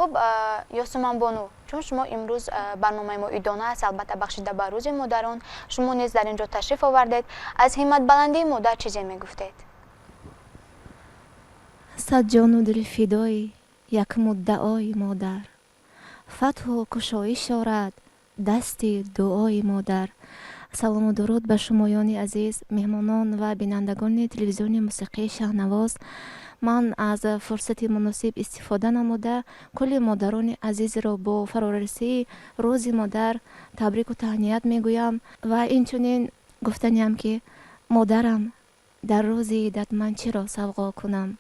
خب یاسمان بانو، چون شما امروز برنامه ما ایدانه است، البته بخشیده به روزی مادران، شما نیز در اینجا تشریف آوردید. از همت بلندی مادر چیزی میگفتید؟ صد جان و دل فدای یک مدعای مادر، فتح و کشایش آرد دست دعای مادر. سلام و درود به شمایان عزیز، مهمانان و بینندگان تلویزیونی موسیقی شهنواز. من از فرصت مناسب استفاده نموده کل مادران عزیز را با فرارسی روزی مادر تبریک و تهنیت میگویم و اینچنین گفتنیم که مادرم در روز عیدت من چرا سوغا کنم،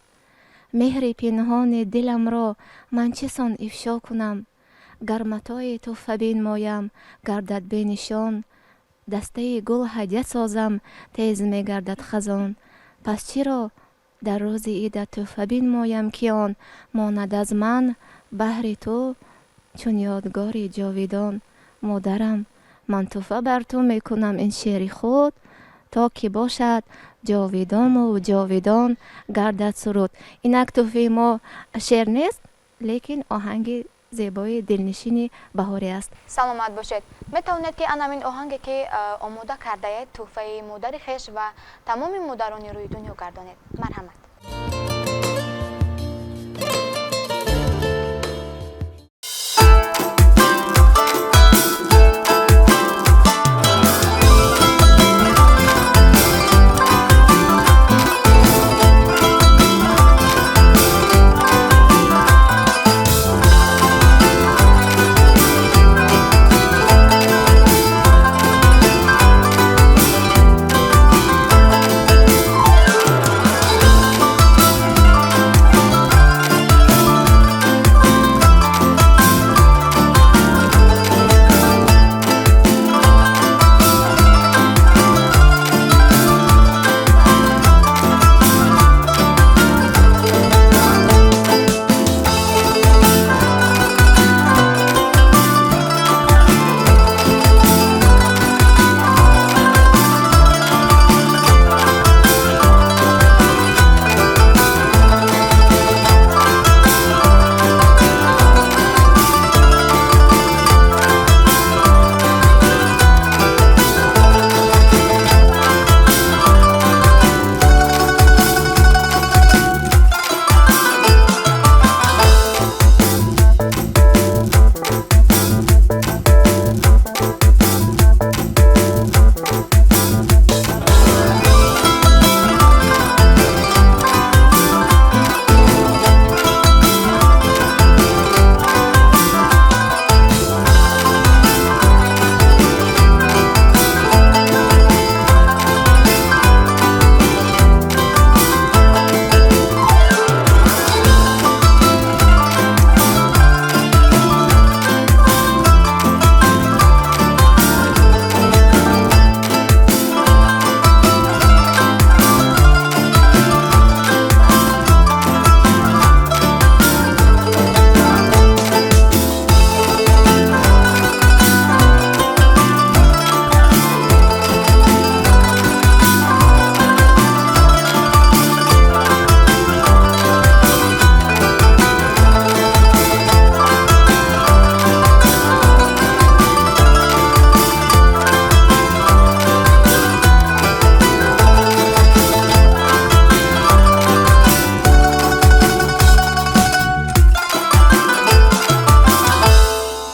مهر پنهان دلم را من چسان افشا کنم، گرمتای تحفه بنمایم گردد بنشان، دسته گل هدیه سازم تیز میگردد خزان. پس چرا در روز عیدت تحفه بنمایم که آن ماند از من بهر تو چون یادگار جاویدان. مادرم من تحفه بر تو میکنم این شعر خود تا که باشد جاویدان و جاویدان گردد سرود. اینک تحفه ما شعر نیست لیکن آهنگ زیبای دلنشینی بهاری است. سلامت باشید. میتونید که همین آهنگی که آماده کرده اید تحفه مادر خویش و تمام مادران روی دنیا گردانید. مرحمت.